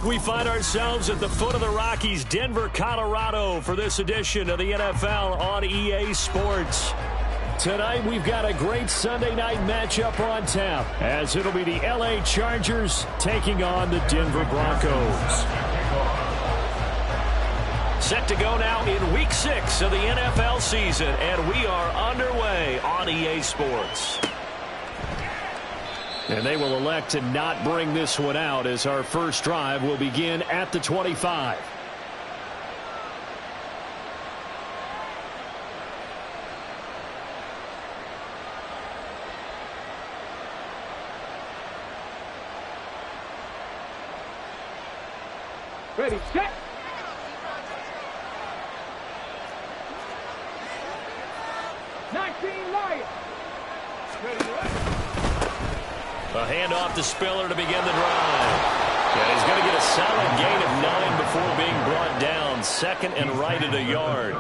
We find ourselves at the foot of the Rockies, Denver, Colorado, for this edition of the NFL on EA Sports. Tonight, we've got a great Sunday night matchup on tap, as it'll be the LA Chargers taking on the Denver Broncos. Set to go now in Week 6 of the NFL season, and we are underway on EA Sports. And they will elect to not bring this one out, as our first drive will begin at the 25. Ready, set. A handoff to Spiller to begin the drive. And he's going to get a solid gain of 9 before being brought down. Second and right at a yard.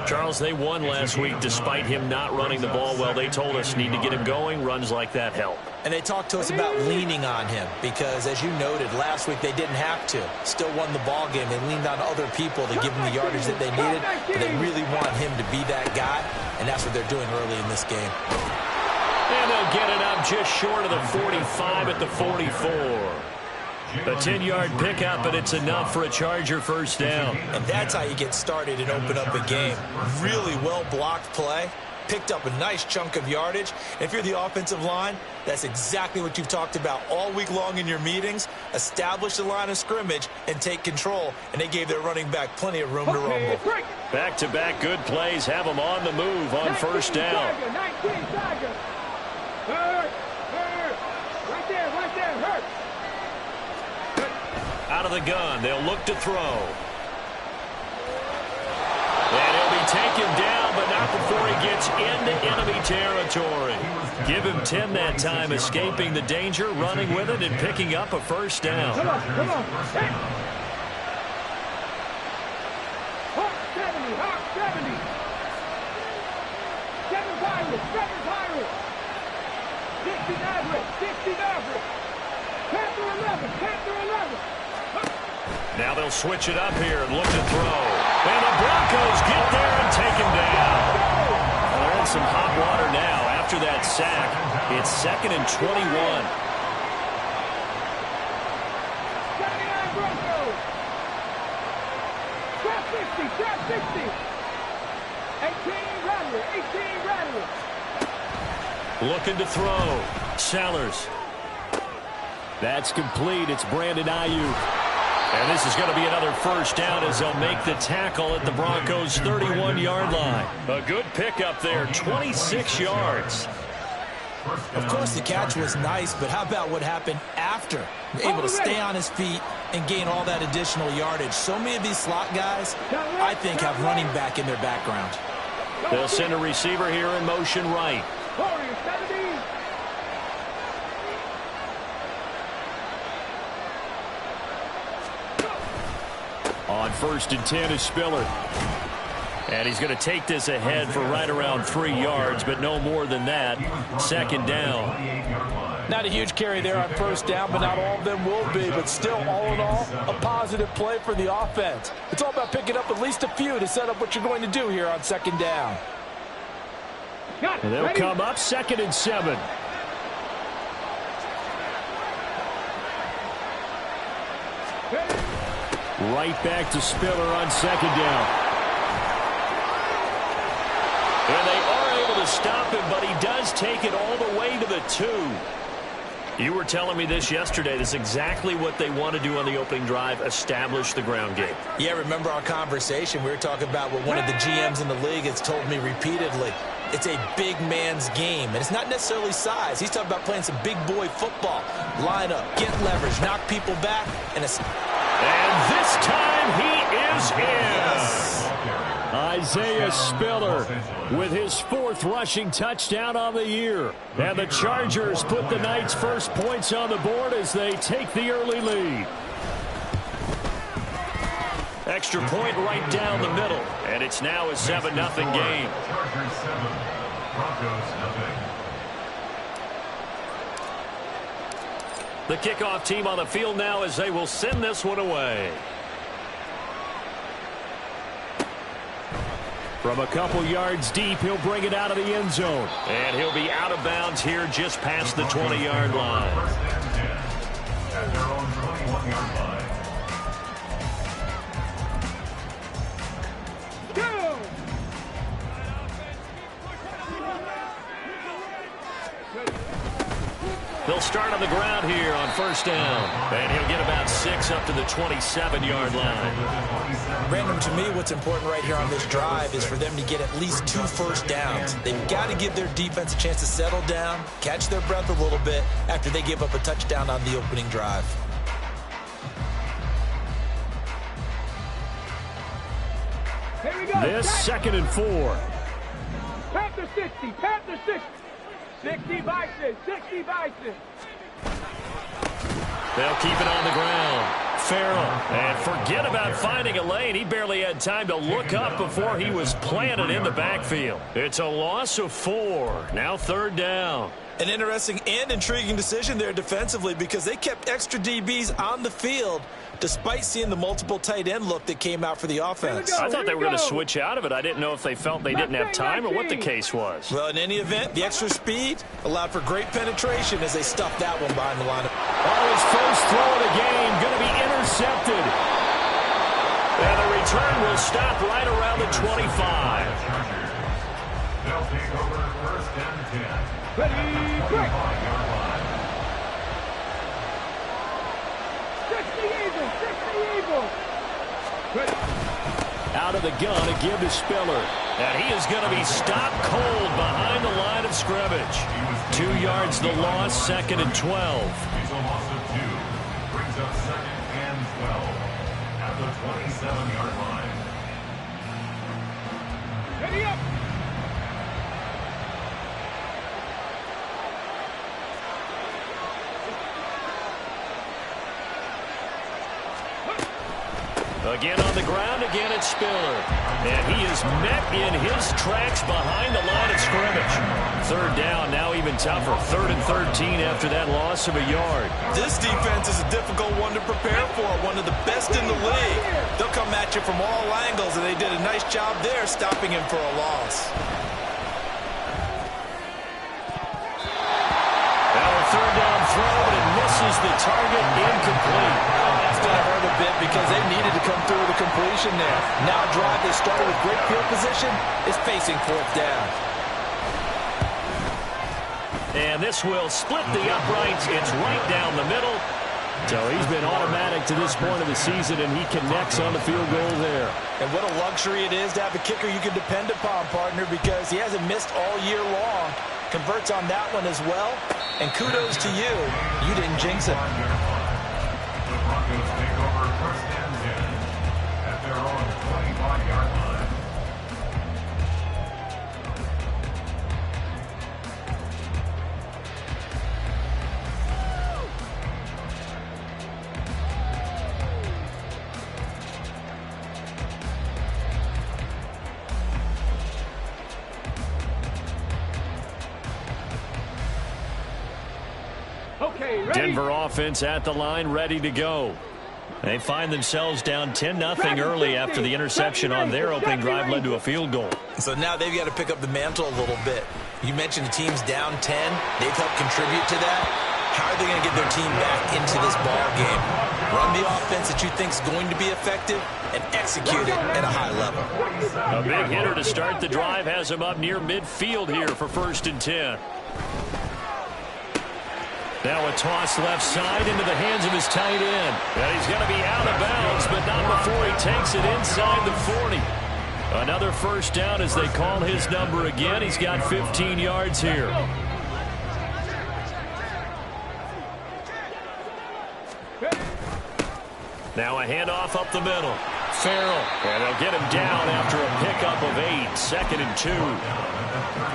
Charles, they won last week despite him not running the ball well. They told us need to get him going. Runs like that help. And they talked to us about leaning on him because, as you noted, last week they didn't have to. Still won the ball game. They leaned on other people to give them the yardage that they needed. But they really want him to be that guy, and that's what they're doing early in this game. And they'll get it up just short of the 45 at the 44. A 10-yard pickup, and it's enough for a Charger first down. And that's how you get started and open up a game. Really well-blocked play. Picked up a nice chunk of yardage. And if you're the offensive line, that's exactly what you've talked about all week long in your meetings. Establish the line of scrimmage and take control. And they gave their running back plenty of room to rumble. Back-to-back good plays have them on the move on first down. Out of the gun, they'll look to throw. And he'll be taken down, but not before he gets into enemy territory. Give him 10 that time, escaping the danger, running with it, and picking up a first down. Come on. Hey. Hawk 70. 7 Pirates. 60 average. Panther 11. Now they'll switch it up here and look to throw. And the Broncos get there and take him down. Well, they're in some hot water now after that sack. It's 2nd and 21. 79 Broncos. Trap 60. 18 Rattler. Looking to throw. Sellers. That's complete. It's Brandon Ayuk. And this is going to be another first down as they'll make the tackle at the Broncos' 31-yard line. A good pickup there, 26 yards. Of course, the catch was nice, but how about what happened after? Able to stay on his feet and gain all that additional yardage. So many of these slot guys, I think, have running back in their background. They'll send a receiver here in motion right. On 1st and 10 is Spiller. And he's going to take this ahead for right around 3 yards, but no more than that. 2nd down. Not a huge carry there on first down, but not all of them will be. But still, all in all, a positive play for the offense. It's all about picking up at least a few to set up what you're going to do here on 2nd down. And they'll come up 2nd and 7. Right back to Spiller on 2nd down. And they are able to stop him, but he does take it all the way to the 2. You were telling me this yesterday. This is exactly what they want to do on the opening drive, establish the ground game. Yeah, remember our conversation? We were talking about what one of the GMs in the league has told me repeatedly. It's a big man's game, and it's not necessarily size. He's talking about playing some big boy football. Line up, get leverage, knock people back, and this time he is in. Yes. Isaiah Spiller with his 4th rushing touchdown on the year. And the Chargers put the Knights' first points on the board as they take the early lead. Extra point right down the middle. And it's now a 7-0 game. The kickoff team on the field now as they will send this one away. From a couple yards deep, he'll bring it out of the end zone. And he'll be out of bounds here just past the 20-yard line. At their own 21-yard line. They'll start on the ground here on first down. And he'll get about 6 up to the 27-yard line. Brandon, to me, what's important right here on this drive is for them to get at least 2 first downs. They've got to give their defense a chance to settle down, catch their breath a little bit after they give up a touchdown on the opening drive. Here we go. This 2nd and 4. Panther 60. Panther 60. 60 Bison. 60 Bison. They'll keep it on the ground. Farrell. And forget about finding a lane. He barely had time to look up before he was planted in the backfield. It's a loss of 4. Now 3rd down. An interesting and intriguing decision there defensively because they kept extra DBs on the field despite seeing the multiple tight end look that came out for the offense. I thought they were going to switch out of it. I didn't know if they felt they didn't have time or what the case was. Well, in any event, the extra speed allowed for great penetration as they stuffed that one behind the line. His first throw of the game going to be intercepted. And the return will stop right around the 25. They'll take over 1st and 10. Ready, break. 60 Eagles. 60 Eagles. Ready. Out of the gun, a give to Spiller. And he is going to be stopped cold behind the line of scrimmage. 2 yards the loss, 2nd and 12. He's a loss of 2. Brings up 2nd and 12 at the 27-yard line. Ready up. Again on the ground, again it's Spiller. And he is met in his tracks behind the line of scrimmage. 3rd down, now even tougher. 3rd and 13 after that loss of a yard. This defense is a difficult one to prepare for, one of the best in the league. They'll come at you from all angles, and they did a nice job there stopping him for a loss. Now a 3rd down throw, but it misses the target, incomplete. That's going to hurt a bit because they needed to come through with a completion there. Now a drive they started with great field position is facing 4th down. And this will split the uprights. It's right down the middle. So he's been automatic to this point of the season, and he connects on the field goal there. And what a luxury it is to have a kicker you can depend upon, partner, because he hasn't missed all year long. Converts on that one as well. And kudos to you. You didn't jinx it. The Broncos take over 1st and 10 at their own 25-yard line. Okay, ready. Denver offense at the line, ready to go. They find themselves down 10-0 early after the interception on their opening drive led to a field goal. So now they've got to pick up the mantle a little bit. You mentioned the team's down 10. They've helped contribute to that. How are they going to get their team back into this ball game? Run the offense that you think is going to be effective and execute it at a high level. A big hitter to start the drive has him up near midfield here for 1st and 10. Now a toss left side into the hands of his tight end. And he's going to be out of bounds, but not before he takes it inside the 40. Another first down as they call his number again. He's got 15 yards here. Now a handoff up the middle. Farrell. And they'll get him down after a pickup of 8. 2nd and 2.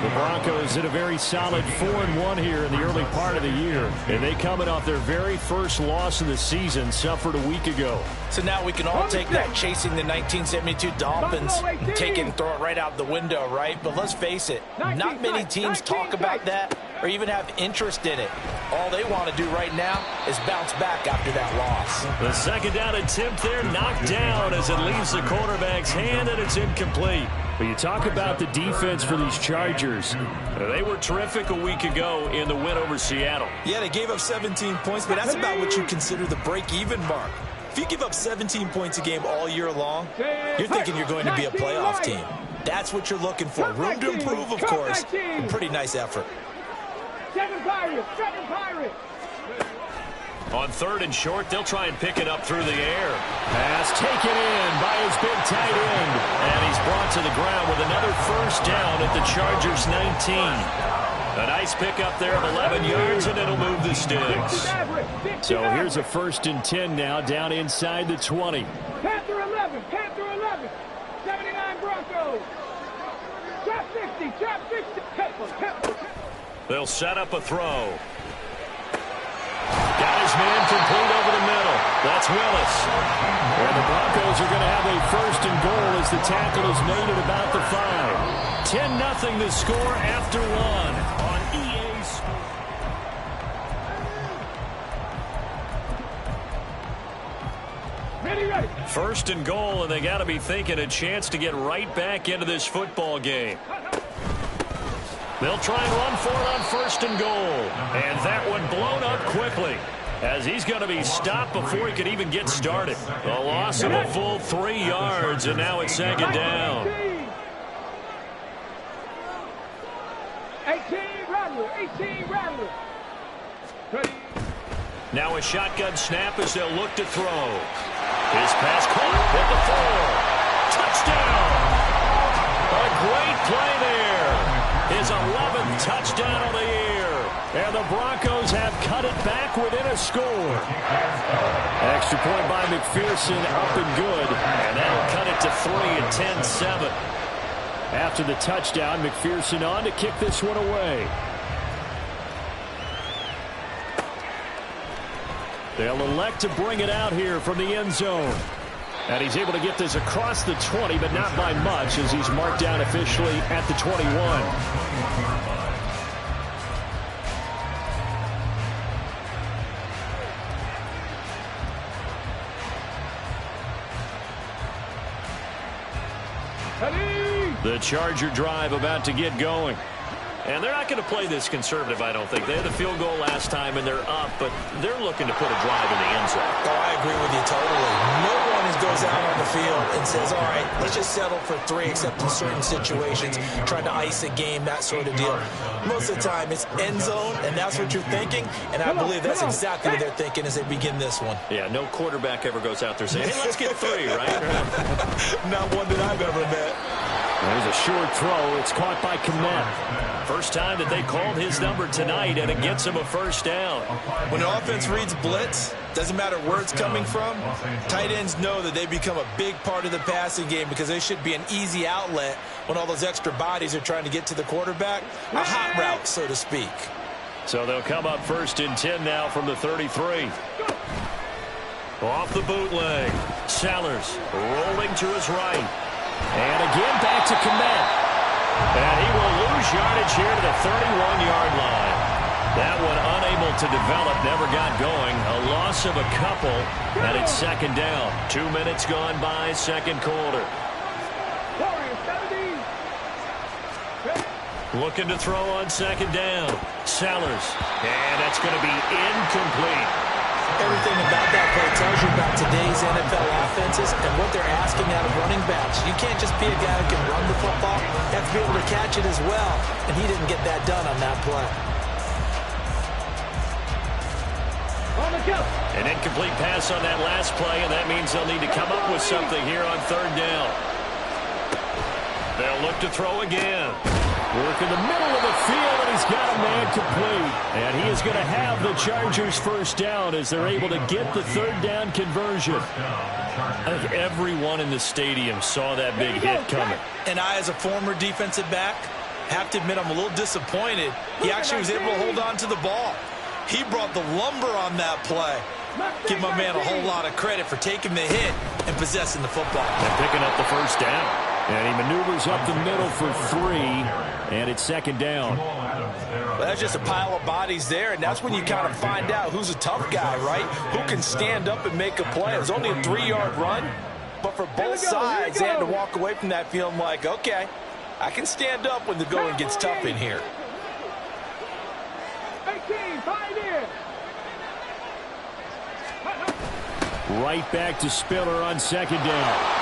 The Broncos in a very solid 4-1 here in the early part of the year. And they coming off their very first loss of the season, suffered a week ago. So now we can all take that chasing the 1972 Dolphins, take it and throw it right out the window, right? But let's face it, not many teams talk about that or even have interest in it. All they want to do right now is bounce back after that loss. The second down attempt there knocked down as it leaves the quarterback's hand, and it's incomplete. But you talk about the defense for these Chargers. They were terrific a week ago in the win over Seattle. Yeah, they gave up 17 points, but that's about what you consider the break-even mark. If you give up 17 points a game all year long, you're thinking you're going to be a playoff team. That's what you're looking for. Room to improve, of course. A pretty nice effort. Second Pirates. On 3rd and short, they'll try and pick it up through the air. Pass taken in by his big tight end. And he's brought to the ground with another first down at the Chargers' 19. A nice pickup there of 11 yards, and it'll move the sticks. So here's a 1st and 10 now, down inside the 20. Panther 11. 79 Broncos. Trap 60. They'll set up a throw. Got his man complete over the middle. That's Willis. And the Broncos are going to have a 1st and goal as the tackle is made at about the 5. 10-0 the score after 1 on EA Sports. Ready. 1st and goal, and they got to be thinking a chance to get right back into this football game. They'll try and run for it on 1st and goal. And that one blown up quickly as he's going to be stopped before he could even get started. A loss of a full 3 yards, and now it's 2nd down. 18 Rattler. Now a shotgun snap as they'll look to throw. His pass caught at the 4. Touchdown! A great play there. His 11th touchdown of the year. And the Broncos have cut it back within a score. Extra point by McPherson, up and good. And that'll cut it to 3 at 10-7. After the touchdown, McPherson on to kick this one away. They'll elect to bring it out here from the end zone. And he's able to get this across the 20, but not by much, as he's marked down officially at the 21. The Charger drive about to get going. And they're not going to play this conservative, I don't think. They had the field goal last time, and they're up, but they're looking to put a drive in the end zone. Oh, I agree with you totally. No one goes out on the field and says, all right, let's just settle for 3, except in certain situations, trying to ice a game, that sort of deal. Most of the time, it's end zone, and that's what you're thinking, and I believe that's exactly what they're thinking as they begin this one. Yeah, no quarterback ever goes out there saying, hey, let's get 3, right? Not one that I've ever met. There's a short throw. It's caught by Kmet. First time that they called his number tonight, and it gets him a first down. When an offense reads blitz, doesn't matter where it's coming from, tight ends know that they become a big part of the passing game because they should be an easy outlet when all those extra bodies are trying to get to the quarterback. A hot route, so to speak. So they'll come up 1st and 10 now from the 33. Off the bootleg. Sellers rolling to his right. And again back to Kmet. And he will lose yardage here to the 31-yard line. That one unable to develop, never got going. A loss of a couple, and it's 2nd down. 2 minutes gone by, 2nd quarter. Looking to throw on 2nd down. Sellers. And that's going to be incomplete. Everything about that play tells you about today's NFL offenses and what they're asking out of running backs. You can't just be a guy who can run the football. You have to be able to catch it as well, and he didn't get that done on that play. On the go. An incomplete pass on that last play, and that means they'll need to come up with something here on 3rd down. They'll look to throw again. Work in the middle of the field, and he's got a man complete. And he is going to have the Chargers first down as they're able to get the third down conversion. I think everyone in the stadium saw that big hit coming. And I, as a former defensive back, have to admit I'm a little disappointed. He actually was able to hold on to the ball. He brought the lumber on that play. Give my man a whole lot of credit for taking the hit and possessing the football. And picking up the first down. And he maneuvers up the middle for 3, and it's second down. Well, that's just a pile of bodies there, and that's when you kind of find out who's a tough guy, right? Who can stand up and make a play. It was only a 3-yard run, but for both sides, they had to walk away from that feeling like, okay, I can stand up when the going gets tough in here. 18, 5 in. Right back to Spiller on second down.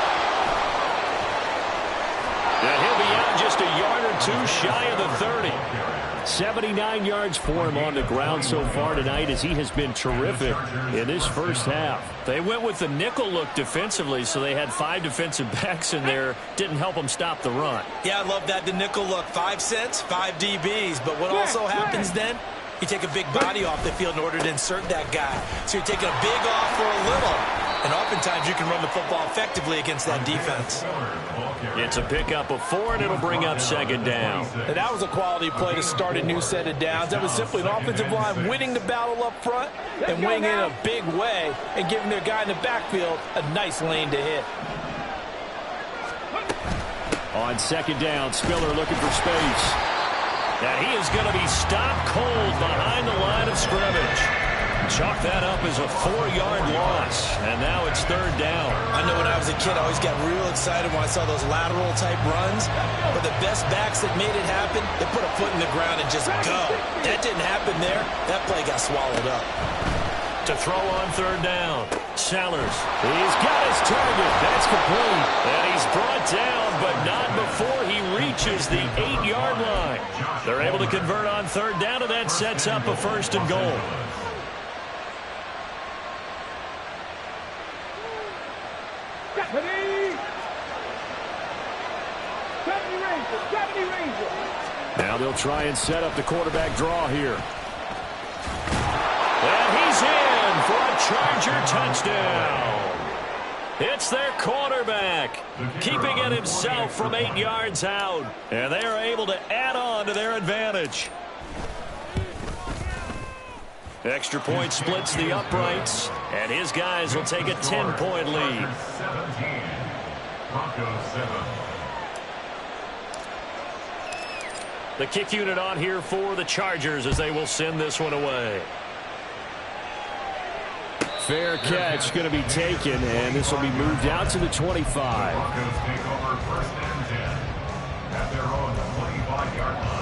And he'll be out just a yard or two shy of the 30. 79 yards for him on the ground so far tonight as he has been terrific in this first half. They went with the nickel look defensively, so they had 5 defensive backs in there. Didn't help them stop the run. Yeah, I love that, the nickel look. 5 cents, 5 DBs. But what also happens then? You take a big body off the field in order to insert that guy. So you're taking a big off for a little. And oftentimes you can run the football effectively against that defense. It's a pickup of 4, and it'll bring up second down. And that was a quality play to start a new set of downs. That was simply an offensive line winning the battle up front and winning in a big way and giving their guy in the backfield a nice lane to hit. On second down, Spiller looking for space. And he is going to be stopped cold behind the line of scrimmage. Chalk that up as a 4-yard loss, and now it's third down. I know when I was a kid, I always got real excited when I saw those lateral-type runs. But the best backs that made it happen, they put a foot in the ground and just go. That didn't happen there. That play got swallowed up. To throw on third down, Sellers. He's got his target. That's complete. And he's brought down, but not before he reaches the 8-yard line. They're able to convert on third down, and that sets up a first and goal. Now they'll try and set up the quarterback draw here. And he's in for a Charger touchdown. It's their quarterback, keeping it himself from 8 yards out. And they are able to add on to their advantage. Extra point splits the uprights, and his guys will take a 10-point lead. 17. Broncos 7. The kick unit on here for the Chargers as they will send this one away. Fair catch going to be taken, and this will be moved out to the 25. Broncos take over first and 10 at their own 25-yard line.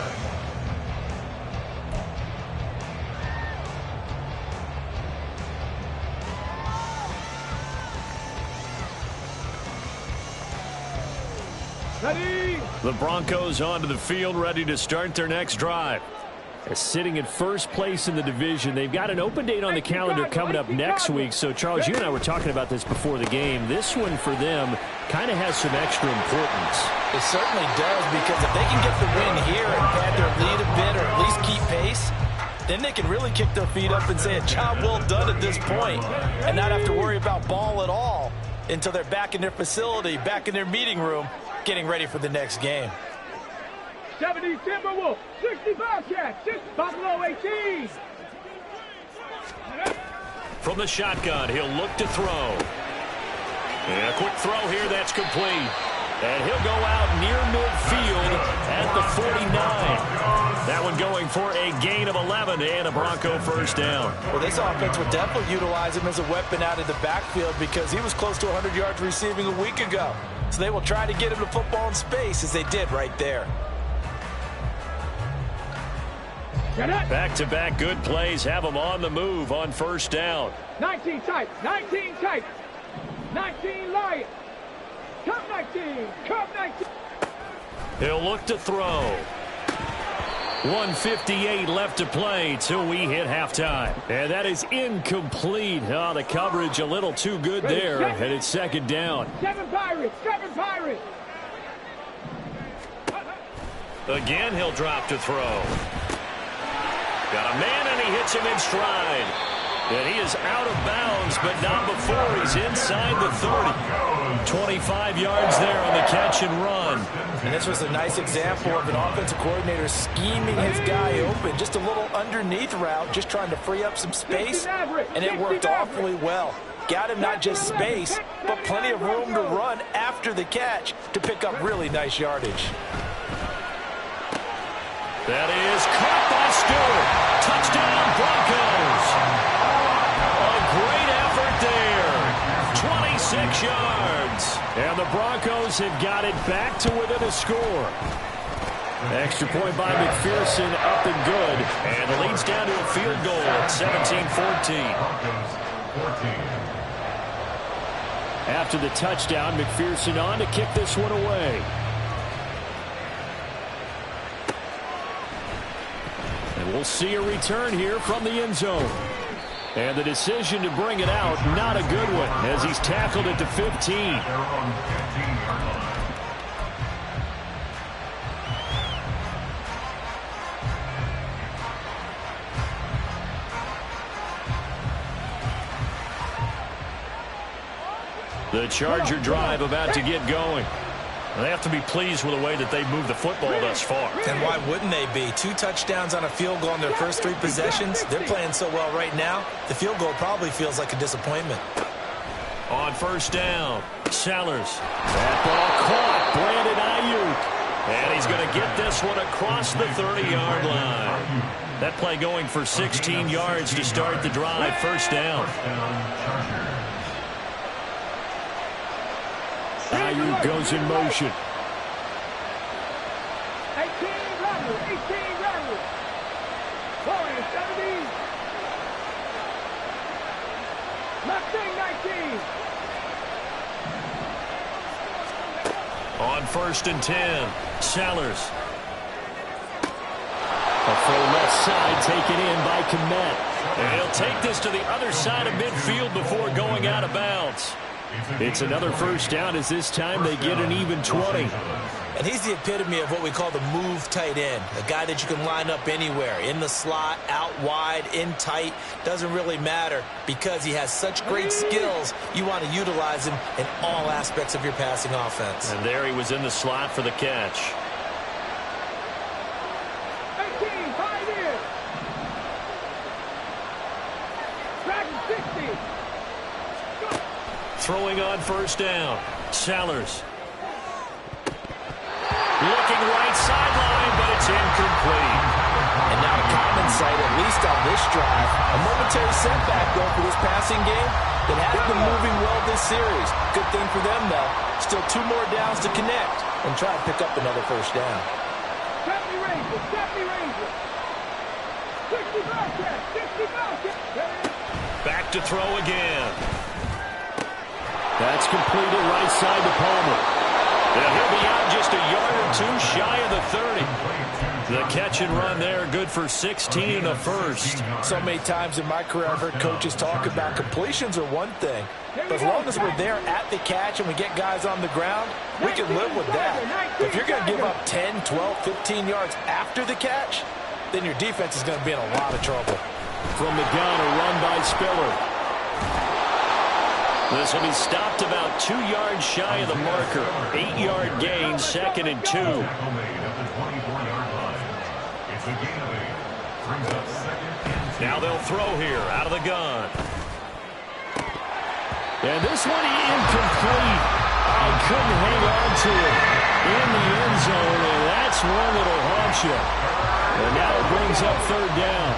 Ready? The Broncos onto the field, ready to start their next drive. They're sitting in first place in the division. They've got an open date on the calendar coming up next week. So, Charles, you and I were talking about this before the game. This one for them kind of has some extra importance. It certainly does, because if they can get the win here and pad their lead a bit or at least keep pace, then they can really kick their feet up and say a job well done at this point and not have to worry about ball at all until they're back in their facility, back in their meeting room, getting ready for the next game. 70 Timberwolves, 60 Bobcats, 6 Buffalo 18. From the shotgun, he'll look to throw. And a quick throw here, that's complete. And he'll go out near midfield at the 49. That one going for a gain of 11 and a Bronco first down. Well, this offense would definitely utilize him as a weapon out of the backfield because he was close to 100 yards receiving a week ago. So they will try to get him the football in space as they did right there. Back-to-back good plays have him on the move on first down. 19 tight, 19 tight, 19 Lions. Come 19, come 19. He'll look to throw. 1:58 left to play till we hit halftime. And that is incomplete. Oh, the coverage a little too good there. And it's second down. 7 Pirates, 7 Pirates. Again, he'll drop to throw. Got a man, and he hits him in stride. And he is out of bounds, but not before he's inside the 30. 25 yards there on the catch and run. And this was a nice example of an offensive coordinator scheming his guy open. Just a little underneath route, just trying to free up some space, and it worked awfully well. Got him not just space, but plenty of room to run after the catch to pick up really nice yardage. That is caught by Stewart. Touchdown, Broncos. A great effort there. 26 yards. And the Broncos have got it back to within a score. Extra point by McPherson, up and good. And the lead's down to a field goal at 17-14. After the touchdown, McPherson on to kick this one away. And we'll see a return here from the end zone. And the decision to bring it out, not a good one, as he's tackled it to 15. The Charger drive about to get going. They have to be pleased with the way that they've moved the football thus far. And why wouldn't they be? 2 touchdowns on a field goal in their first 3 possessions. They're playing so well right now, the field goal probably feels like a disappointment. On first down, Sellers. That ball caught. Brandon Ayuk. And he's going to get this one across the 30-yard line. That play going for 16 yards to start the drive. First down. Ayuk goes in motion. 18 runners. Boy, 17. Mustang 19. On first and 10, Sellers. A full left side taken in by Kmet. And he'll take this to the other side of midfield before going out of bounds. It's another first down, as this time they get an even 20. And he's the epitome of what we call the move tight end. A guy that you can line up anywhere. In the slot, out wide, in tight. Doesn't really matter because he has such great skills. You want to utilize him in all aspects of your passing offense. And there he was in the slot for the catch. 18, 5 in. Dragon 60. Throwing on first down, Sellers. Looking right sideline, but it's incomplete. And now a common sight, at least on this drive. A momentary setback, though, for this passing game that has been moving well this series. Good thing for them, though. Still 2 more downs to connect and try to pick up another first down. 70 Rangers. 60 Bobcats. 60 Bobcats. Back to throw again. That's completed right side to Palmer. And he'll be out just a yard or 2 shy of the 30. The catch and run there, good for 16 and a first. So many times in my career I've heard coaches talk about completions are one thing, but as long as we're there at the catch and we get guys on the ground, we can live with that. But if you're going to give up 10, 12, 15 yards after the catch, then your defense is going to be in a lot of trouble. From the gun, a run by Spiller. This will be stopped about 2 yards shy of the marker. 8-yard gain, 2nd and 2. Now they'll throw here out of the gun. And this one incomplete. I couldn't hang on to it in the end zone, and that's one that'll haunt you. And now it brings up third down.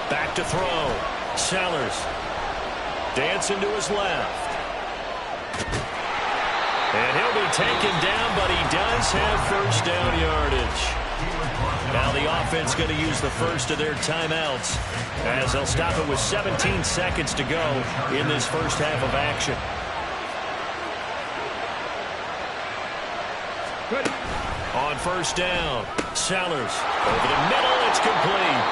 Back to throw. Sellers. Dancing to his left. And he'll be taken down, but he does have first down yardage. Now the offense going to use the first of their timeouts as they'll stop it with 17 seconds to go in this first half of action. On first down, Sellers over the middle, it's complete.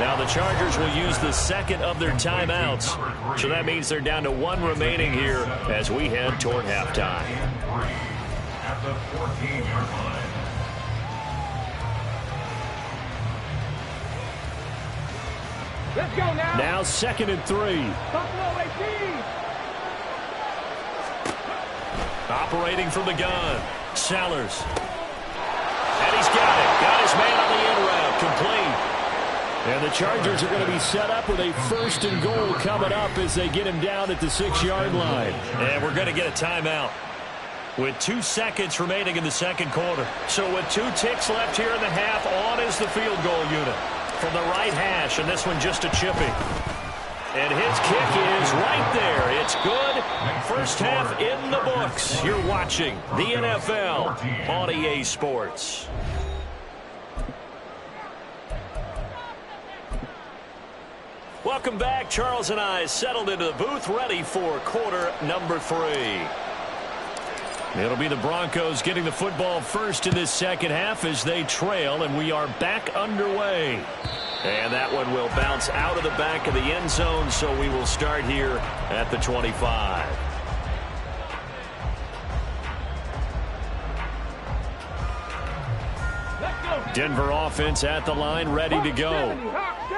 Now the Chargers will use the second of their timeouts. So that means they're down to one remaining here as we head toward halftime. At the 14-yard line. Let's go now. Now 2nd and 3. Buffalo 18. Operating from the gun. Sellers. And he's got it. Got his man on the end route. Complete. And the Chargers are going to be set up with a 1st and goal coming up as they get him down at the 6-yard line. And we're going to get a timeout with 2 seconds remaining in the second quarter. So with 2 ticks left here in the half, on is the field goal unit from the right hash, and this one just a chipping. And his kick is right there. It's good. First half in the books. You're watching the NFL on EA Sports. Welcome back. Charles and I settled into the booth, ready for quarter number 3. It'll be the Broncos getting the football first in this second half as they trail, and we are back underway. And that one will bounce out of the back of the end zone, so we will start here at the 25. Denver offense at the line, ready to go.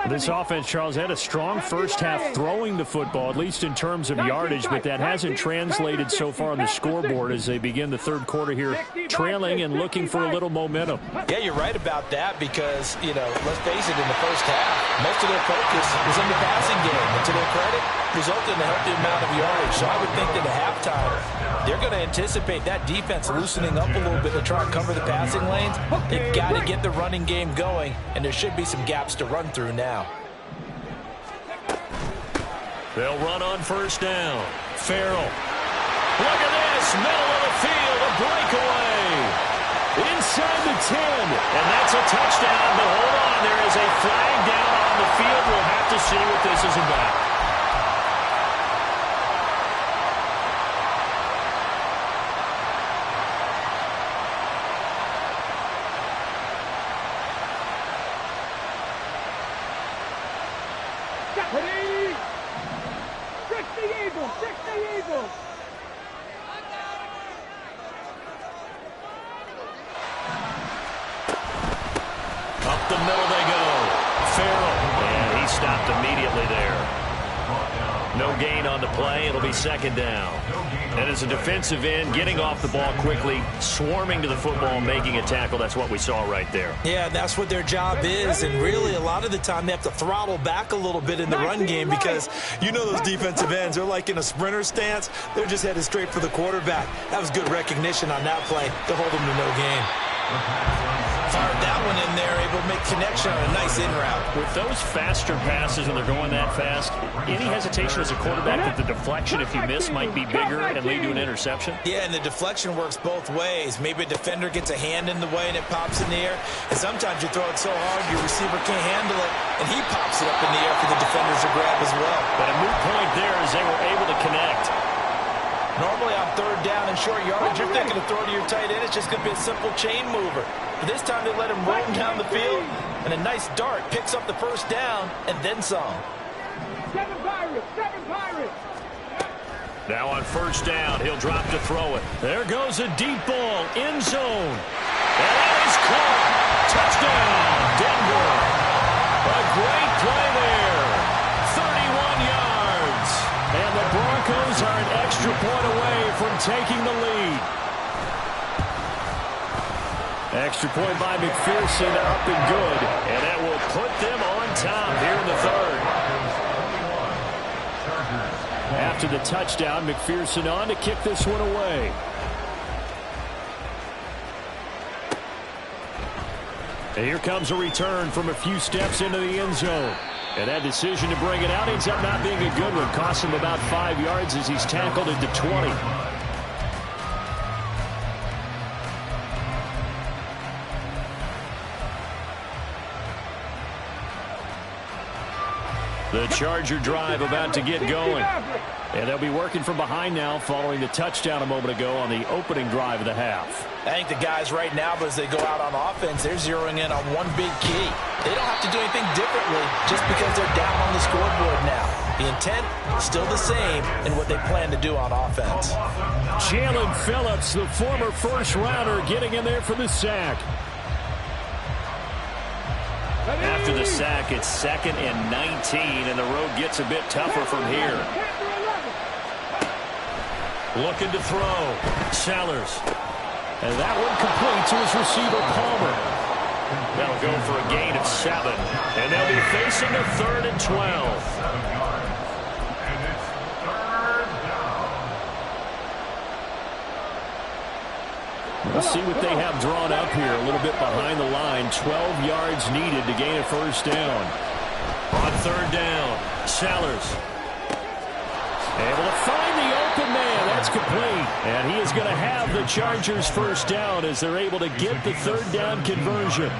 This offense, Charles, had a strong first half throwing the football, at least in terms of yardage, but that hasn't translated so far on the scoreboard as they begin the third quarter here, trailing and looking for a little momentum. Yeah, you're right about that because, you know, let's face it, in the first half, most of their focus was in the passing game. And to their credit, resulted in a healthy amount of yardage. So I would think that at halftime, they're going to anticipate that defense loosening up a little bit to try and cover the passing lanes. They've got to get the running game going, and there should be some gaps to run through now. They'll run on first down. Farrell. Look at this. Middle of the field. A breakaway. Inside the 10. And that's a touchdown. But hold on. There is a flag down on the field. We'll have to see what this is about. Second down. And as a defensive end, getting off the ball quickly, swarming to the football, making a tackle, that's what we saw right there. Yeah, that's what their job is, and really a lot of the time they have to throttle back a little bit in the run game because you know those defensive ends, they're like in a sprinter stance. They're just headed straight for the quarterback. That was good recognition on that play to hold them to no gain. Fired that one in there, able to make connection on a nice in route. With those faster passes and they're going that fast, any hesitation as a quarterback that the deflection, if you miss, might be bigger and lead to an interception? Yeah, and the deflection works both ways. Maybe a defender gets a hand in the way and it pops in the air. And sometimes you throw it so hard your receiver can't handle it, and he pops it up in the air for the defenders to grab as well. But a moot point there is they were able to connect. Normally on third down and short yardage, you're thinking to throw to your tight end. It's just going to be a simple chain mover. But this time they let him roll down the field, and a nice dart picks up the first down and then some. 7 Pirates, 7 Pirates. Now on first down, he'll drop to throw it. There goes a deep ball, end zone. And that is caught. Touchdown, Denver. A great play there. 31 yards. And the Broncos are an extra point away from taking the lead. Extra point by McPherson, up and good. And that will put them on top here in the third. After the touchdown, McPherson on to kick this one away. And here comes a return from a few steps into the end zone. And that decision to bring it out ends up not being a good one. Cost him about 5 yards as he's tackled at the 20. The Charger drive about to get going. And they'll be working from behind now following the touchdown a moment ago on the opening drive of the half. I think the guys right now, as they go out on offense, they're zeroing in on one big key. They don't have to do anything differently just because they're down on the scoreboard now. The intent is still the same in what they plan to do on offense. Jalen Phillips, the former first-rounder, getting in there for the sack. After the sack, it's 2nd and 19, and the road gets a bit tougher from here. Looking to throw. Sellers. And that one complete to his receiver, Palmer. That'll go for a gain of 7. And they'll be facing a 3rd and 12. We'll see what they have drawn up here. A little bit behind the line. 12 yards needed to gain a first down. On 3rd down, Sellers. Able to find the open man. That's complete. And he is going to have the Chargers first down as they're able to get the 3rd down conversion.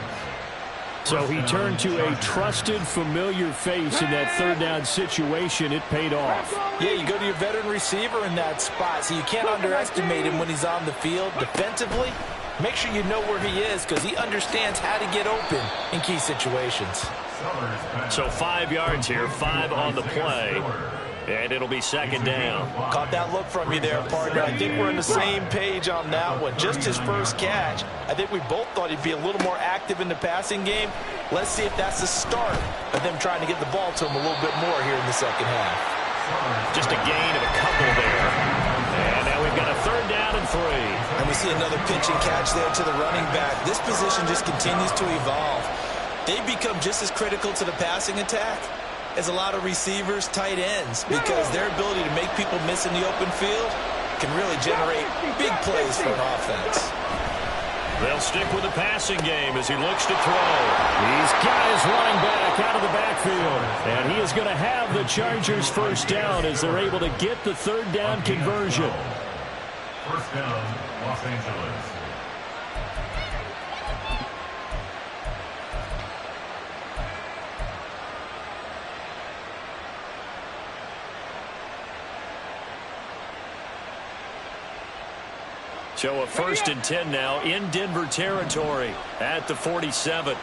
So he turned to a trusted, familiar face in that 3rd down situation. It paid off. Yeah, you go to your veteran receiver in that spot, so you can't underestimate him when he's on the field defensively. Make sure you know where he is because he understands how to get open in key situations. So 5 yards here, 5 on the play. And it'll be 2nd down. Caught that look from you there, partner. I think we're on the same page on that one. Just his first catch. I think we both thought he'd be a little more active in the passing game. Let's see if that's the start of them trying to get the ball to him a little bit more here in the second half. Just a gain of a couple there. And now we've got a 3rd down and 3. And we see another pitch and catch there to the running back. This position just continues to evolve. They become just as critical to the passing attack as a lot of receivers, tight ends, because their ability to make people miss in the open field can really generate big plays for an offense. They'll stick with the passing game as he looks to throw. He's got his running back out of the backfield. And he is going to have the Chargers first down as they're able to get the 3rd down conversion. First down, Los Angeles. So a 1st and 10 now in Denver territory at the 47.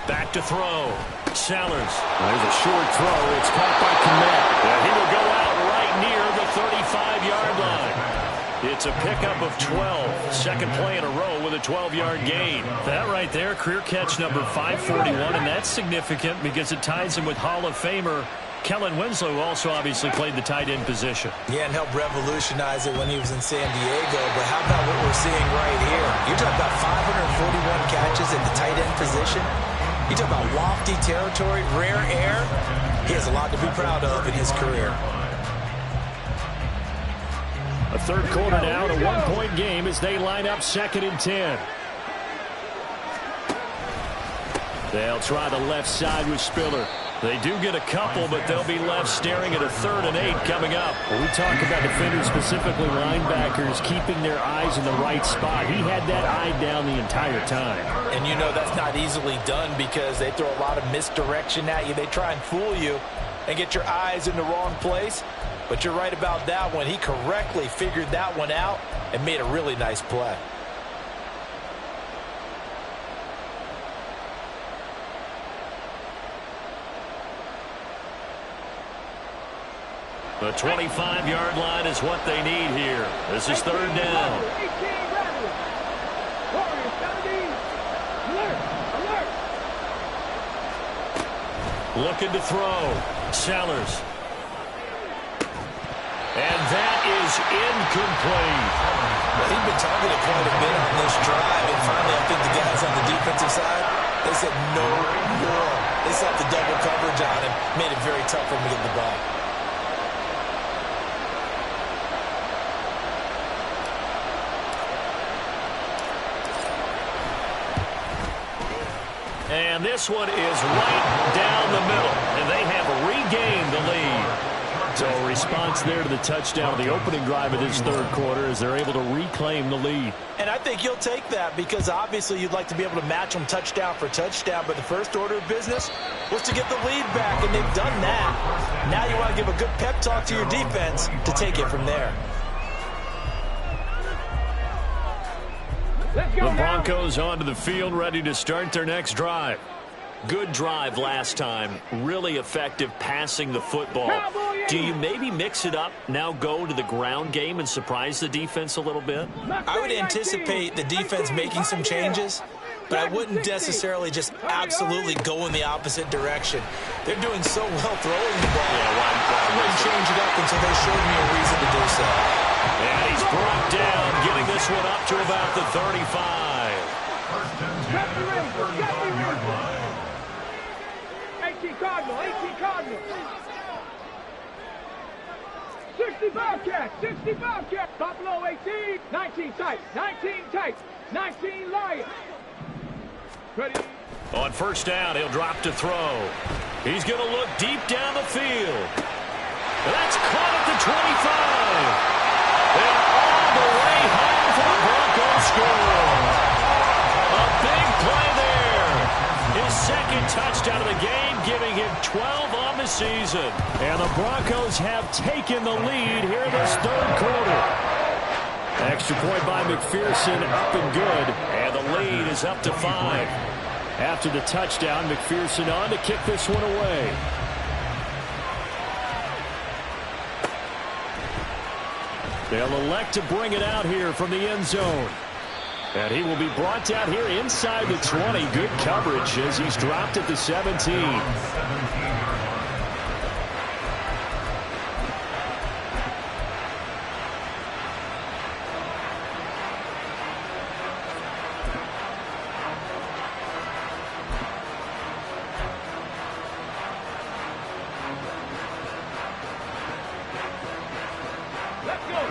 Back to throw. Sellers. There's a short throw. It's caught by Kmet. And he will go out right near the 35-yard line. It's a pickup of 12. Second play in a row with a 12-yard gain. That right there, career catch number 541, and that's significant because it ties him with Hall of Famer Kellen Winslow, who also obviously played the tight end position. Yeah, and helped revolutionize it when he was in San Diego. But how about what we're seeing right here? You're talking about 541 catches at the tight end position. You talk about lofty territory, rare air. He has a lot to be proud of in his career. A 3rd quarter now, and a 1-point game as they line up 2nd and 10. They'll try the left side with Spiller. They do get a couple, but they'll be left staring at a 3rd and 8 coming up. When we talk about defenders, specifically linebackers, keeping their eyes in the right spot. He had that eye down the entire time. And you know that's not easily done because they throw a lot of misdirection at you. They try and fool you and get your eyes in the wrong place. But you're right about that one. He correctly figured that one out and made a really nice play. The 25-yard line is what they need here. This is 3rd down. Looking to throw. Sellers. And that is incomplete. Well, he's been targeted quite a bit on this drive, and finally I think the guys on the defensive side, they said no more. They set the double coverage on him, made it very tough for him to get the ball. And this one is right down the middle, and they have regained the lead. So a response there to the touchdown of the opening drive of this 3rd quarter as they're able to reclaim the lead. And I think you'll take that because obviously you'd like to be able to match them touchdown for touchdown, but the first order of business was to get the lead back, and they've done that. Now you want to give a good pep talk to your defense to take it from there. Let's go The now. Broncos onto the field, ready to start their next drive. Good drive last time. Really effective passing the football. Do you maybe mix it up, now go to the ground game and surprise the defense a little bit? I would anticipate the defense making some changes, but I wouldn't necessarily just absolutely go in the opposite direction. They're doing so well throwing the ball. I wouldn't change it up until they showed me a reason to do so. And he's brought down, getting this one up to about the 35. 18 Cardinal, 18 Cardinal. 65 catch, 65 catch. Buffalo 18, 19 tight, 19 tight, 19 Lions. Ready. On first down, he'll drop to throw. He's going to look deep down the field. That's caught at the 25. And all the way home for the Broncos score. A big play there. His second touchdown of the game, giving him 12 on the season. And the Broncos have taken the lead here in this third quarter. Extra point by McPherson, up and good. And the lead is up to 5. After the touchdown, McPherson on to kick this one away. They'll elect to bring it out here from the end zone. And he will be brought down here inside the 20. Good coverage as he's dropped at the 17.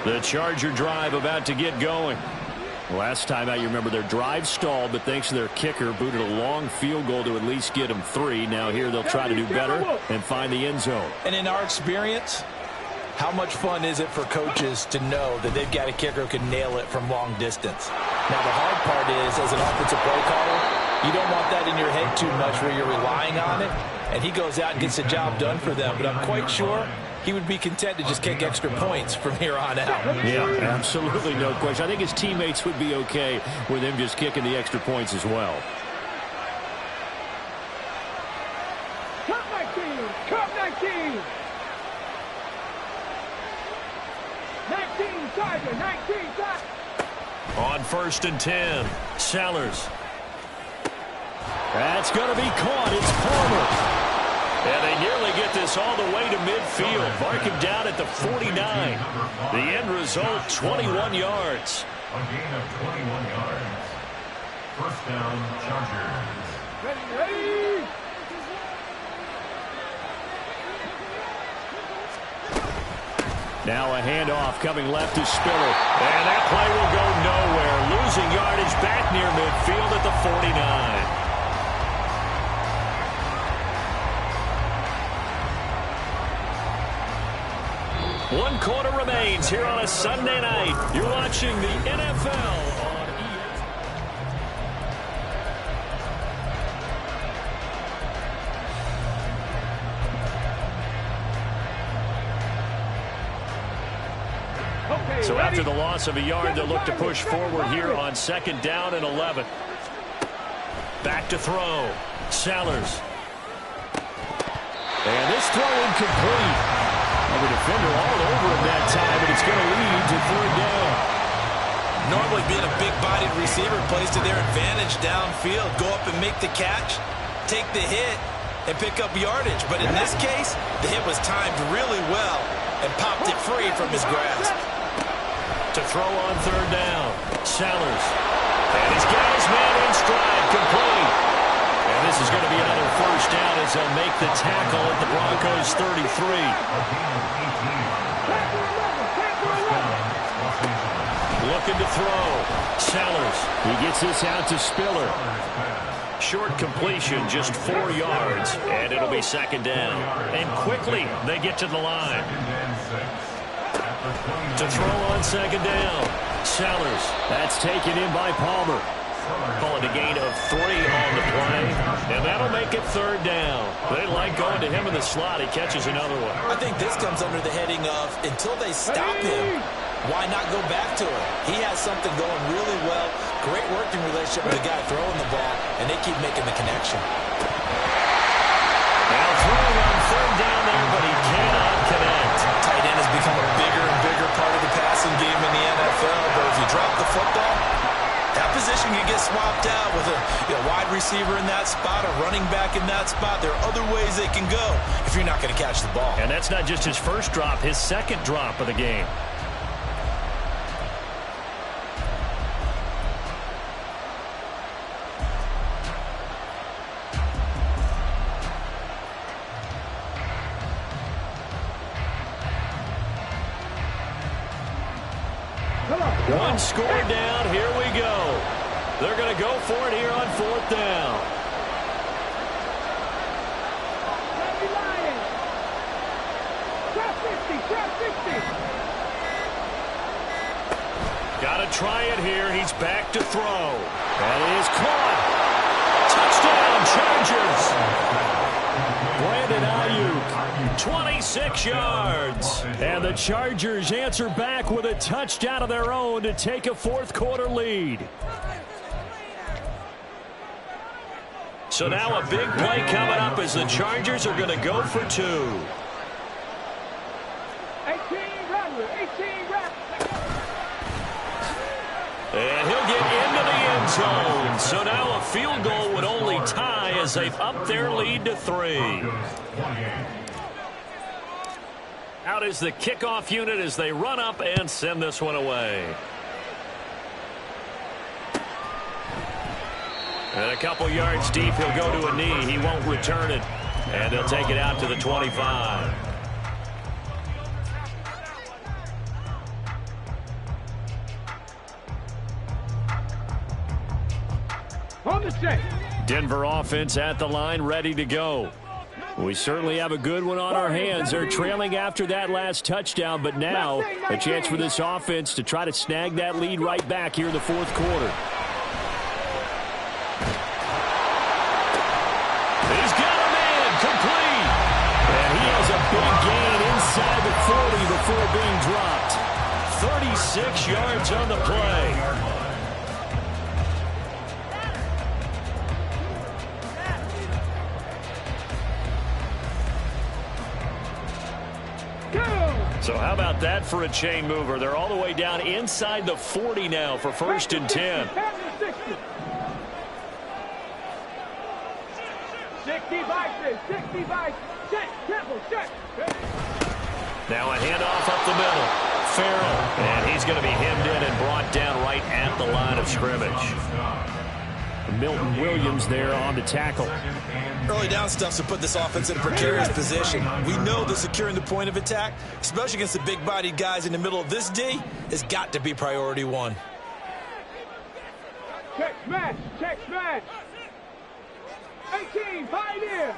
The Charger drive about to get going. Last time out, you remember their drive stalled, but thanks to their kicker, booted a long field goal to at least get them 3. Now here they'll try to do better and find the end zone. And in our experience, how much fun is it for coaches to know that they've got a kicker who can nail it from long distance? Now, the hard part is, as an offensive play caller, you don't want that in your head too much where you're relying on it, and he goes out and gets the job done for them. But I'm quite sure he would be content to just kick extra points from here on out. Yeah, absolutely, no question. I think his teammates would be okay with him just kicking the extra points as well. Cup 19, Cup 19. 19 Tiger, 19 Tiger. On first and 10, Sellers. That's going to be caught. It's Palmer. And they nearly get this all the way to midfield. Mark him down at the 49. The end result, 21 yards. A gain of 21 yards. First down, Chargers. Ready. Now a handoff coming left to Spiller. And that play will go nowhere. Losing yardage back near midfield at the 49. 1 quarter remains here on a Sunday night. You're watching the NFL on Okay, So ready. after the loss of a yard, they'll look to push forward here on second down and 11. Back to throw. Sellers. And this throw incomplete. The defender all over him that time, but it's going to lead to third down. Normally being a big-bodied receiver plays to their advantage downfield. Go up and make the catch, take the hit, and pick up yardage. But in this case, the hit was timed really well and popped it free from his grasp. To throw on third down, Sellers. And he's got his man in stride, complete. And this is going to be another first down as they'll make the tackle at the Broncos 33. Looking to throw. Sellers. He gets this out to Spiller. Short completion, just 4 yards, and it'll be second down. And quickly, they get to the line. To throw on second down. Sellers. That's taken in by Palmer. Call it a gain of 3 on the play, and that'll make it third down. They like going to him in the slot. He catches another one. I think this comes under the heading of until they stop him, why not go back to him? He has something going really well Great working relationship with the guy throwing the ball, and they keep making the connection. Now throwing on third down there, but he cannot connect. Tight end has become a bigger and bigger part of the passing game in the NFL, but if you drop the football, that position can get swapped out with a wide receiver in that spot, a running back in that spot. There are other ways they can go if you're not going to catch the ball. And that's not just his first drop, his second drop of the game. One score down. Here we go. They're going to go for it here on fourth down. Got to try it here. He's back to throw. That is caught. Touchdown, Chargers. Brandon Ayuk, 26 yards. And the Chargers answer back with a touchdown of their own to take a fourth quarter lead. So now a big play coming up as the Chargers are going to go for two. 18 run. And he'll get into the end zone. So now a field goal would only tie as they've upped their lead to 3. Out is the kickoff unit as they run up and send this one away. And a couple yards deep, he'll go to a knee. He won't return it. And they'll take it out to the 25. On the set. Denver offense at the line, ready to go. We certainly have a good one on our hands. They're trailing after that last touchdown, but now a chance for this offense to try to snag that lead right back here in the fourth quarter. He's got a man, complete. And he has a big gain inside the 40 before being dropped. 36 yards on the play. So how about that for a chain mover? They're all the way down inside the 40 now for first and 10. 65, set, triple, set. Now a handoff up the middle. Farrell, and he's going to be hemmed in and brought down right at the line of scrimmage. Milton Williams there on the tackle. Early down stuff's to put this offense in a precarious position. We know that securing the point of attack, especially against the big-bodied guys in the middle of this D, has got to be priority one. Check smash, check smash. 18, Pioneer.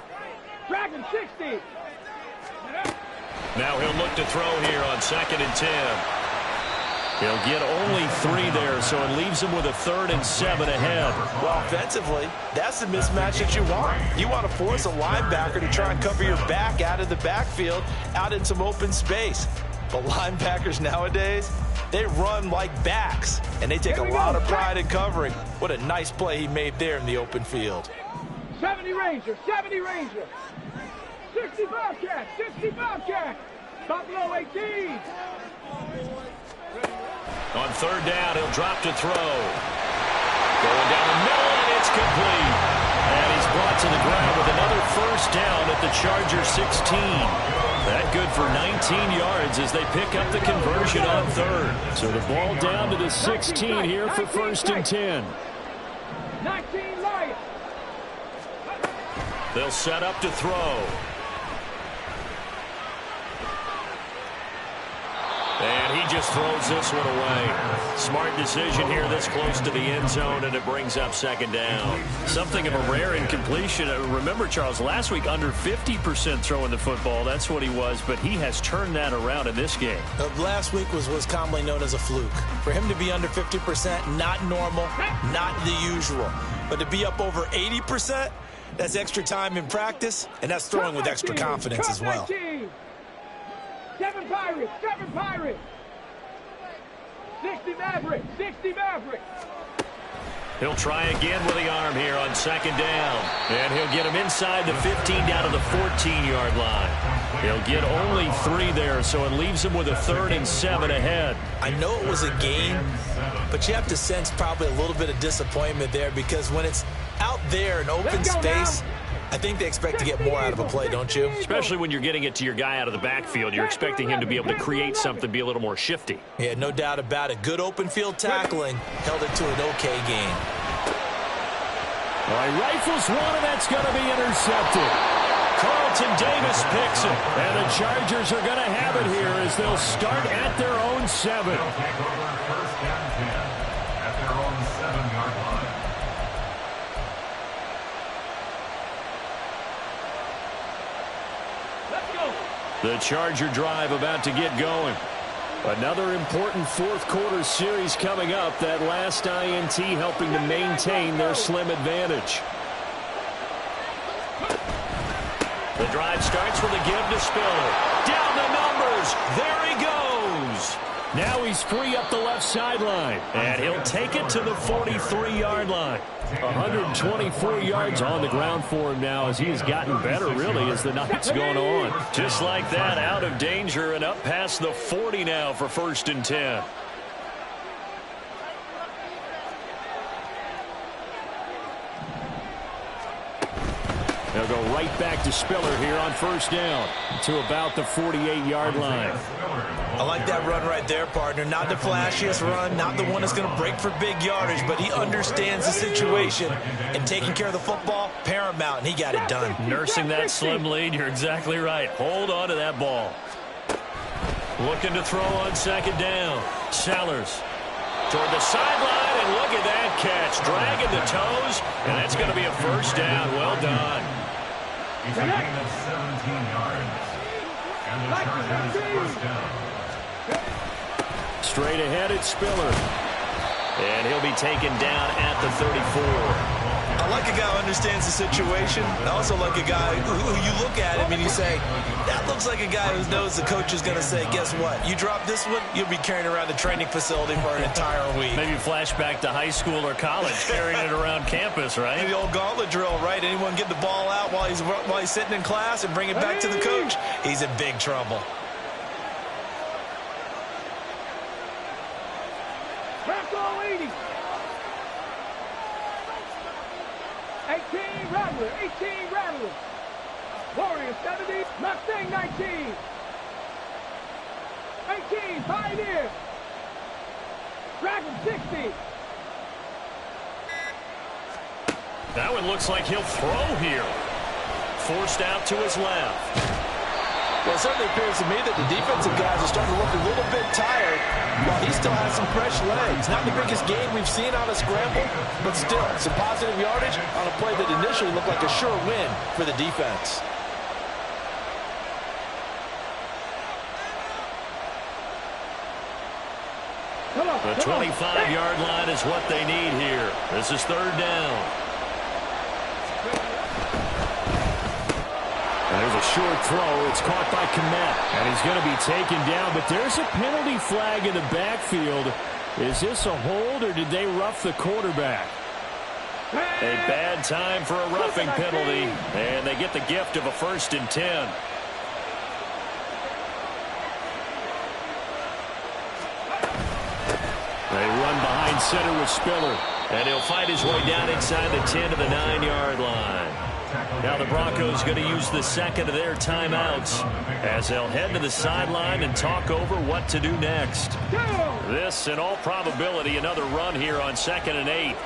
Dragon 60. Now he'll look to throw here on 2nd and 10. He'll get only 3 there, so it leaves him with a 3rd and 7 ahead. Well, offensively, that's the mismatch that you want. You want to force a linebacker to try and cover your back out of the backfield, out in some open space. But linebackers nowadays, they run like backs, and they take a lot of pride in covering. What a nice play he made there in the open field. 70 Ranger, 70 Ranger. 60 Bobcat, 60 Bobcat. Buffalo 18. On 3rd down, he'll drop to throw. Going down the middle, and it's complete. And he's brought to the ground with another first down at the Charger 16. That good for 19 yards as they pick up the conversion on 3rd. So the ball down to the 16 here for 1st and 10. 19 Lions. They'll set up to throw. And he just throws this one away. Smart decision here this close to the end zone, and it brings up 2nd down. Something of a rare incompletion. Remember, Charles, last week under 50% throwing the football. That's what he was, but he has turned that around in this game. Last week was commonly known as a fluke. For him to be under 50%, not normal, not the usual. But to be up over 80%, that's extra time in practice, and that's throwing with extra confidence as well. 7 Pirates, 7 Pirates. 60 Mavericks, 60 Mavericks. He'll try again with the arm here on second down. And he'll get him inside the 15 down to the 14-yard line. He'll get only 3 there, so it leaves him with a 3rd and 7 ahead. I know it was a gain, but you have to sense probably a little bit of disappointment there because when it's out there in open space, I think they expect to get more out of a play, don't you? Especially when you're getting it to your guy out of the backfield. You're expecting him to be able to create something, be a little more shifty. Yeah, no doubt about it. Good open field tackling held it to an okay gain. All right, rifles one, and that's going to be intercepted. Carlton Davis picks it, and the Chargers are going to have it here as they'll start at their own 7. They'll take over first and 10 at their own 7-yard line. The Charger drive about to get going. Another important fourth-quarter series coming up. That last INT helping to maintain their slim advantage. The drive starts with a give to Spiller. Down the numbers. There he goes. Now he's free up the left sideline. And he'll take it to the 43-yard line. 124 yards on the ground for him now as he has gotten better, really, as the night's gone on. Just like that, out of danger and up past the 40 now for 1st and 10. They'll go right back to Spiller here on 1st down to about the 48-yard line. I like that run right there, partner. Not the flashiest run, not the one that's going to break for big yardage, but he understands the situation, and taking care of the football, paramount, and he got it done. Nursing that slim lead, you're exactly right. Hold on to that ball. Looking to throw on 2nd down. Sellers toward the sideline, and look at that catch. Dragging the toes, and that's going to be a 1st down. Well done. It's a gain of 17 yards. And the Chargers first down. Straight ahead, it's Spiller. And he'll be taken down at the 34. I like a guy who understands the situation. I also like a guy who you look at him and you say, that looks like a guy who knows the coach is going to say, guess what? You drop this one, you'll be carrying around the training facility for an entire week. Maybe flashback to high school or college, carrying it around campus, right? The old gauntlet drill, right? Anyone get the ball out while he's sitting in class and bring it back to the coach? He's in big trouble. Back all 80. 18 Rattler, 18 Rattler. Warriors 70, Mustang 19. 18 Pioneer. Dragon 60. That one looks like he'll throw here. Forced out to his left. Well, it certainly appears to me that the defensive guys are starting to look a little bit tired while he still has some fresh legs. Not the biggest gain we've seen on a scramble, but still some positive yardage on a play that initially looked like a sure win for the defense. The 25-yard line is what they need here. This is 3rd down. And there's a short throw. It's caught by Kmet. And he's going to be taken down. But there's a penalty flag in the backfield. Is this a hold or did they rough the quarterback? A bad time for a roughing penalty. And they get the gift of a 1st and 10. They run behind center with Spiller. And he'll fight his way down inside the 10 to the 9-yard line. Now the Broncos going to use the 2nd of their timeouts as they'll head to the sideline and talk over what to do next. This, in all probability, another run here on 2nd and 8.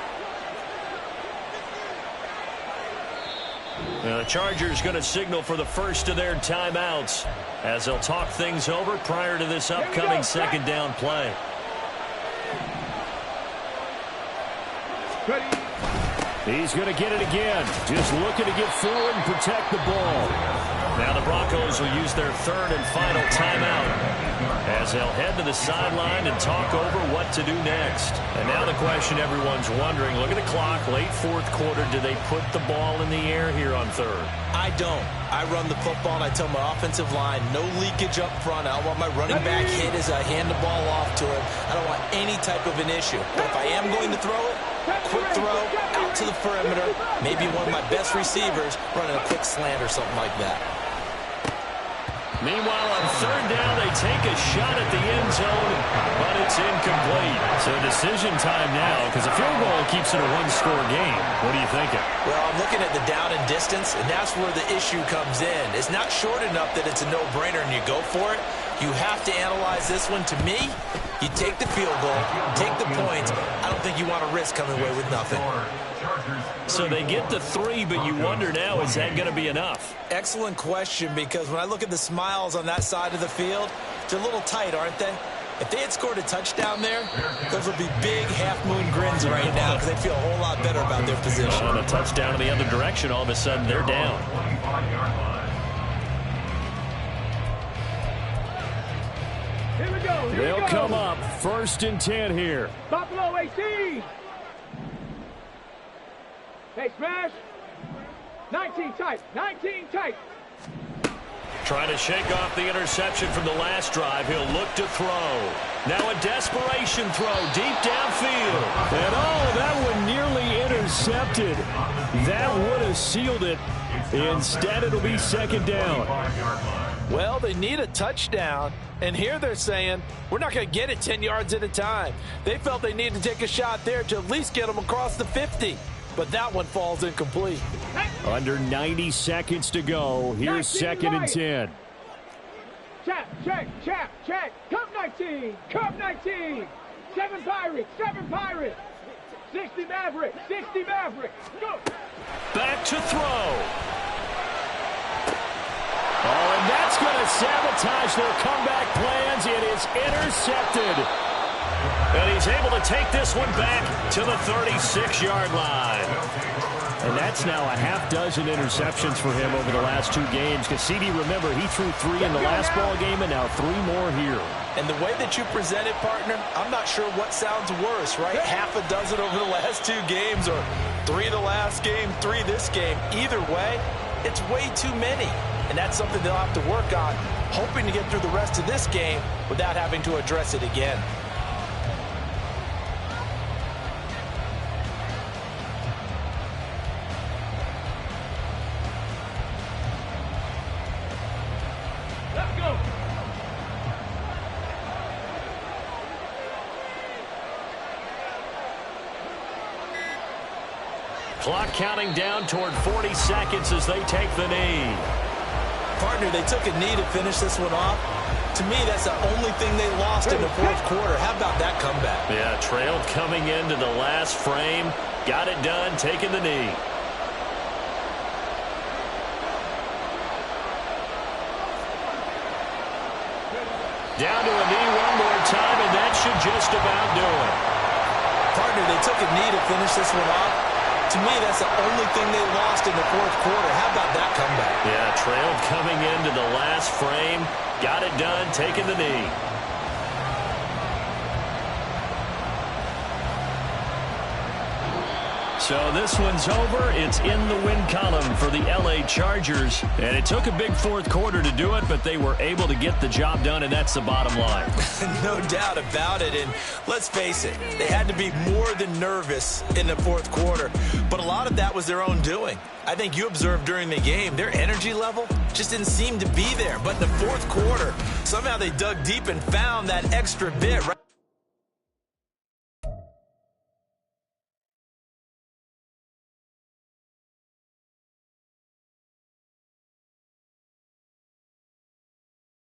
Now the Chargers going to signal for the first of their timeouts as they'll talk things over prior to this upcoming 2nd down play. Ready. He's going to get it again. Just looking to get forward and protect the ball. Now the Broncos will use their 3rd and final timeout as they'll head to the sideline and talk over what to do next. And now the question everyone's wondering, look at the clock, late 4th quarter, do they put the ball in the air here on 3rd? I don't. I run the football and I tell my offensive line, no leakage up front. I don't want my running back hit as I hand the ball off to him. I don't want any type of an issue. But if I am going to throw it, quick throw out to the perimeter. Maybe one of my best receivers running a quick slant or something like that. Meanwhile, on third down, they take a shot at the end zone, but it's incomplete. So decision time now, because a field goal keeps it a one-score game. What are you thinking? Well, I'm looking at the down and distance, and that's where the issue comes in. It's not short enough that it's a no-brainer and you go for it. You have to analyze this one. To me, you take the field goal, take the points. I don't think you want to risk coming away with nothing. So they get the 3, but you wonder now, is that going to be enough? Excellent question, because when I look at the smiles on that side of the field, they're a little tight, aren't they? If they had scored a touchdown there, those would be big half-moon grins right now because they'd feel a whole lot better about their position. On a touchdown in the other direction, all of a sudden they're down. Here we go. They'll come up 1st and 10 here. Buffalo 18. Hey, smash. 19 tight. 19 tight. Trying to shake off the interception from the last drive. He'll look to throw. Now a desperation throw deep downfield. And that one nearly intercepted. That would have sealed it. Instead, it'll be 2nd down. Well, they need a touchdown, and here they're saying, we're not going to get it 10 yards at a time. They felt they needed to take a shot there to at least get them across the 50. But that one falls incomplete. Under 90 seconds to go. Here's 2nd and 10. Check. Cup 19. Cup 19. 7 Pirates. 7 Pirates. 60 Mavericks. 60 Mavericks. Go. Back to throw. Oh, and that's going to sabotage their comeback plans. It is intercepted. And he's able to take this one back to the 36-yard line. And that's now a half dozen interceptions for him over the last 2 games. Because, CD, remember, he threw 3 in the last ball game and now 3 more here. And the way that you present it, partner, I'm not sure what sounds worse, right? Half a dozen over the last 2 games or 3 the last game, 3 this game. Either way, it's way too many. And that's something they'll have to work on, hoping to get through the rest of this game without having to address it again. Let's go. Clock counting down toward 40 seconds as they take the knee. Partner, they took a knee to finish this one off. To me, that's the only thing they lost in the 4th quarter. How about that comeback? Yeah, trailed coming into the last frame. Got it done, taking the knee. Down to a knee one more time, and that should just about do it. Partner, they took a knee to finish this one off. To me, that's the only thing they lost in the 4th quarter. How about that comeback? Yeah, trailed coming into the last frame. Got it done, taking the knee. So this one's over. It's in the win column for the LA Chargers. And it took a big 4th quarter to do it, but they were able to get the job done, and that's the bottom line. No doubt about it. And let's face it, they had to be more than nervous in the 4th quarter. But a lot of that was their own doing. I think you observed during the game, their energy level just didn't seem to be there. But in the 4th quarter, somehow they dug deep and found that extra bit, right?